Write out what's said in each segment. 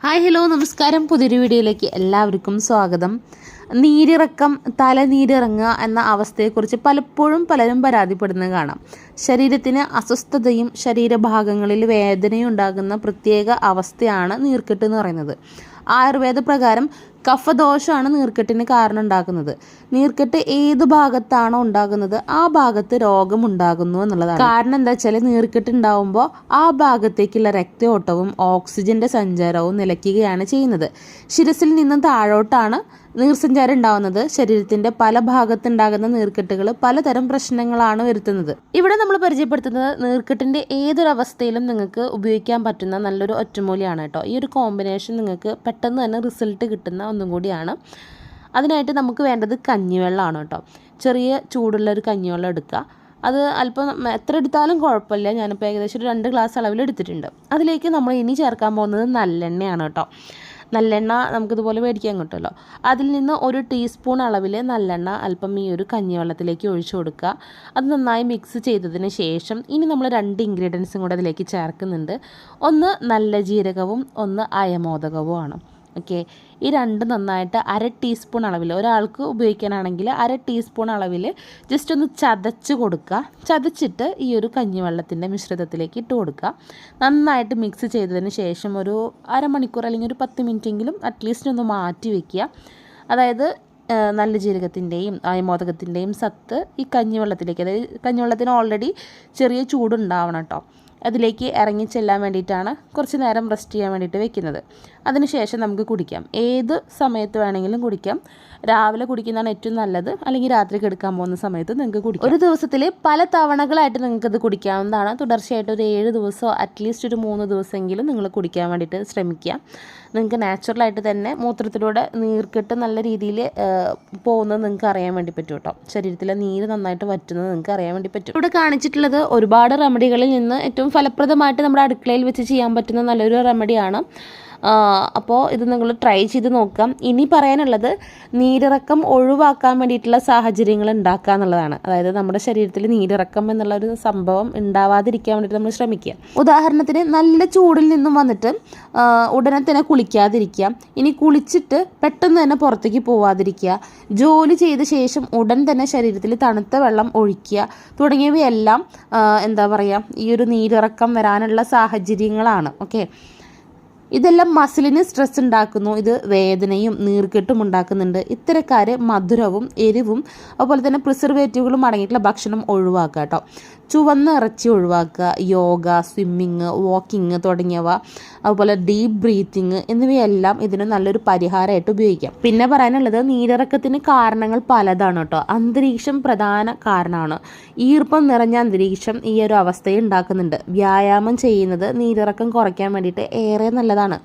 Hi hello നമസ്കാരം. പുതിയൊരു വീഡിയോയിലേക്ക് എല്ലാവർക്കും സ്വാഗതം. നീരിറക്കം, തലനീരിറങ്ങുക എന്ന അവസ്ഥയെക്കുറിച്ച് പലപ്പോഴും പലരും പരാതിപ്പെടുന്നത് കാണാം. ശരീരത്തിന് അസ്വസ്ഥതയും ശരീരഭാഗങ്ങളിൽ വേദനയും ഉണ്ടാകുന്ന പ്രത്യേക അവസ്ഥയാണ് നീർക്കെട്ട് എന്ന് പറയുന്നത്. ആയുർവേദ പ്രകാരം കഫദോഷമാണ് നീർക്കെട്ടിന് കാരണം ഉണ്ടാക്കുന്നത്. നീർക്കെട്ട് ഏത് ഭാഗത്താണോ ഉണ്ടാകുന്നത് ആ ഭാഗത്ത് രോഗം ഉണ്ടാകുന്നു എന്നുള്ളതാണ്. കാരണം എന്താ വെച്ചാൽ നീർക്കെട്ട് ഉണ്ടാകുമ്പോൾ ആ ഭാഗത്തേക്കുള്ള രക്തയോട്ടവും ഓക്സിജന്റെ സഞ്ചാരവും നിലയ്ക്കുകയാണ് ചെയ്യുന്നത്. ശിരസിൽ നിന്നും താഴോട്ടാണ് നീർസഞ്ചാരം ഉണ്ടാകുന്നത്. ശരീരത്തിന്റെ പല ഭാഗത്തുണ്ടാകുന്ന നീർക്കെട്ടുകൾ പലതരം പ്രശ്നങ്ങളാണ് വരുത്തുന്നത്. ഇവിടെ നമ്മൾ പരിചയപ്പെടുത്തുന്നത് നീർക്കെട്ടിന്റെ ഏതൊരവസ്ഥയിലും നിങ്ങൾക്ക് ഉപയോഗിക്കാൻ പറ്റുന്ന നല്ലൊരു ഒറ്റമൂലിയാണ് കേട്ടോ. ഈ ഒരു കോമ്പിനേഷൻ നിങ്ങൾക്ക് പെട്ടെന്ന് തന്നെ റിസൾട്ട് കിട്ടുന്ന ഒന്നും കൂടിയാണ്. അതിനായിട്ട് നമുക്ക് വേണ്ടത് കഞ്ഞിവെള്ളമാണ് കേട്ടോ. ചെറിയ ചൂടുള്ള ഒരു കഞ്ഞിവെള്ളം എടുക്കുക. അത് അല്പം എത്ര എടുത്താലും കുഴപ്പമില്ല. ഞാനിപ്പോൾ ഏകദേശം ഒരു 2 ഗ്ലാസ് അളവിൽ എടുത്തിട്ടുണ്ട്. അതിലേക്ക് നമ്മൾ ഇനി ചേർക്കാൻ പോകുന്നത് നല്ലെണ്ണയാണ് കേട്ടോ. നല്ലെണ്ണ നമുക്കിതുപോലെ മേടിക്കാൻ കിട്ടുമല്ലോ. അതിൽ നിന്ന് 1 ടീസ്പൂൺ അളവിൽ നല്ലെണ്ണ അല്പം ഈ ഒരു കഞ്ഞിവെള്ളത്തിലേക്ക് ഒഴിച്ചു കൊടുക്കുക. അത് നന്നായി മിക്സ് ചെയ്തതിന് ശേഷം ഇനി നമ്മൾ 2 ഇൻഗ്രീഡിയൻസും കൂടെ അതിലേക്ക് ചേർക്കുന്നുണ്ട്. ഒന്ന് നല്ല ജീരകവും ഒന്ന് അയമോദകവുമാണ്. ഓക്കെ, ഈ 2 നന്നായിട്ട് 1/2 ടീസ്പൂൺ അളവിൽ, ഒരാൾക്ക് ഉപയോഗിക്കാനാണെങ്കിൽ 1/2 ടീസ്പൂൺ അളവിൽ ജസ്റ്റ് ഒന്ന് ചതച്ച് കൊടുക്കുക. ചതച്ചിട്ട് ഈ ഒരു കഞ്ഞിവെള്ളത്തിൻ്റെ മിശ്രിതത്തിലേക്ക് ഇട്ട് കൊടുക്കുക. നന്നായിട്ട് മിക്സ് ചെയ്തതിന് ശേഷം ഒരു അരമണിക്കൂർ അല്ലെങ്കിൽ ഒരു 10 മിനിറ്റെങ്കിലും അറ്റ്ലീസ്റ്റ് ഒന്ന് മാറ്റി വയ്ക്കുക. അതായത് നല്ല ജീരകത്തിൻ്റെയും അയമോദകത്തിൻ്റെയും സത്ത് ഈ കഞ്ഞിവെള്ളത്തിലേക്ക്, അതായത് കഞ്ഞിവെള്ളത്തിന് ഓൾറെഡി ചെറിയ ചൂടുണ്ടാവണം കേട്ടോ, അതിലേക്ക് ഇറങ്ങി ചെല്ലാൻ വേണ്ടിയിട്ടാണ് കുറച്ച് നേരം റെസ്റ്റ് ചെയ്യാൻ വേണ്ടിയിട്ട് വെക്കുന്നത്. അതിനുശേഷം നമുക്ക് കുടിക്കാം. ഏത് സമയത്ത് വേണമെങ്കിലും കുടിക്കാം. രാവിലെ കുടിക്കുന്നതാണ് ഏറ്റവും നല്ലത്, അല്ലെങ്കിൽ രാത്രി കിടക്കാൻ പോകുന്ന സമയത്ത് നിങ്ങൾക്ക് കുടിക്കാം. ഒരു ദിവസത്തിൽ പല തവണകളായിട്ട് നിങ്ങൾക്കത് കുടിക്കാവുന്നതാണ്. തുടർച്ചയായിട്ട് ഒരു 7 ദിവസമോ അറ്റ്ലീസ്റ്റ് ഒരു 3 ദിവസമെങ്കിലും നിങ്ങൾ കുടിക്കാൻ വേണ്ടിയിട്ട് ശ്രമിക്കുക. നിങ്ങൾക്ക് നാച്ചുറലായിട്ട് തന്നെ മൂത്രത്തിലൂടെ നീർക്കെട്ട് നല്ല രീതിയിൽ പോകുന്നത് നിങ്ങൾക്ക് അറിയാൻ വേണ്ടി പറ്റും കേട്ടോ. ശരീരത്തിലെ നീര് നന്നായിട്ട് വറ്റുന്നത് നിങ്ങൾക്ക് അറിയാൻ വേണ്ടി പറ്റും. ഇവിടെ കാണിച്ചിട്ടുള്ളത് ഒരുപാട് റെമഡികളിൽ നിന്ന് ഏറ്റവും ഫലപ്രദമായിട്ട് നമ്മുടെ അടുക്കളയിൽ വെച്ച് ചെയ്യാൻ പറ്റുന്ന നല്ലൊരു റെമഡിയാണ്. അപ്പോൾ ഇത് നിങ്ങൾ ട്രൈ ചെയ്ത് നോക്കാം. ഇനി പറയാനുള്ളത് നീരിറക്കം ഒഴിവാക്കാൻ വേണ്ടിയിട്ടുള്ള സാഹചര്യങ്ങൾ ഉണ്ടാക്കുക എന്നുള്ളതാണ്. അതായത് നമ്മുടെ ശരീരത്തിൽ നീരിറക്കം എന്നുള്ളൊരു സംഭവം ഉണ്ടാവാതിരിക്കാൻ വേണ്ടിയിട്ട് നമ്മൾ ശ്രമിക്കുക. ഉദാഹരണത്തിന് നല്ല ചൂടിൽ നിന്നും വന്നിട്ട് ഉടനെ തന്നെ കുളിക്കാതിരിക്കുക. ഇനി കുളിച്ചിട്ട് പെട്ടെന്ന് തന്നെ പുറത്തേക്ക് പോവാതിരിക്കുക. ജോലി ചെയ്ത ശേഷം ഉടൻ തന്നെ ശരീരത്തിൽ തണുത്ത വെള്ളം ഒഴിക്കുക. തുടങ്ങിയവയെല്ലാം എന്താ പറയുക, ഈ ഒരു നീരിറക്കം വരാനുള്ള സാഹചര്യങ്ങളാണ്. ഓക്കെ, ഇതെല്ലാം മസിലിന് സ്ട്രെസ് ഉണ്ടാക്കുന്നു. ഇത് വേദനയും നീർക്കെട്ടും ഉണ്ടാക്കുന്നുണ്ട്. ഇത്തരക്കാർ മധുരവും എരിവും അതുപോലെ തന്നെ പ്രിസർവേറ്റീവുകളും അടങ്ങിയിട്ടുള്ള ഭക്ഷണം ഒഴിവാക്കുക കേട്ടോ. ചുവന്ന ഇറച്ചി ഒഴിവാക്കുക. യോഗ, സ്വിമ്മിങ്, വാക്കിങ് തുടങ്ങിയവ, അതുപോലെ ഡീപ്പ് ബ്രീത്തിങ് എന്നിവയെല്ലാം ഇതിന് നല്ലൊരു പരിഹാരമായിട്ട് ഉപയോഗിക്കാം. പിന്നെ പറയാനുള്ളത്, നീരിറക്കത്തിന് കാരണങ്ങൾ പലതാണ് കേട്ടോ. അന്തരീക്ഷം പ്രധാന കാരണമാണ്. ഈർപ്പം നിറഞ്ഞ അന്തരീക്ഷം ഈ ഒരു അവസ്ഥയെ ഉണ്ടാക്കുന്നുണ്ട്. വ്യായാമം ചെയ്യുന്നത് നീരിറക്കം കുറയ്ക്കാൻ വേണ്ടിയിട്ട് ഏറെ നല്ലതാണ്.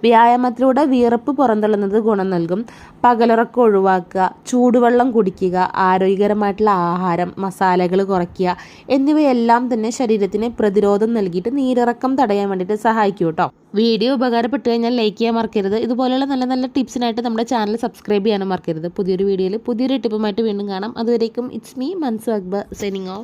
വ്യായാമത്തിലൂടെ വിയർപ്പ് പുറന്തള്ളുന്നത് ഗുണം നൽകും. പകലുറക്കം ഒഴിവാക്കുക, ചൂടുവെള്ളം കുടിക്കുക, ആരോഗ്യകരമായിട്ടുള്ള ആഹാരം, മസാലകൾ കുറയ്ക്കുക എന്നിവയെല്ലാം തന്നെ ശരീരത്തിന് പ്രതിരോധം നൽകിയിട്ട് നീരിറക്കം തടയാൻ വേണ്ടിയിട്ട് സഹായിക്കും കേട്ടോ. വീഡിയോ ഉപകാരപ്പെട്ടു കഴിഞ്ഞാൽ ലൈക്ക് ചെയ്യാൻ മറക്കരുത്. ഇതുപോലെയുള്ള നല്ല നല്ല ടിപ്സിനായിട്ട് നമ്മുടെ ചാനൽ സബ്സ്ക്രൈബ് ചെയ്യാനും മറക്കരുത്. പുതിയൊരു വീഡിയോയിൽ പുതിയൊരു ടിപ്പുമായിട്ട് വീണ്ടും കാണാം. അതുവരേക്കും it's me Mansu Akbar signing of.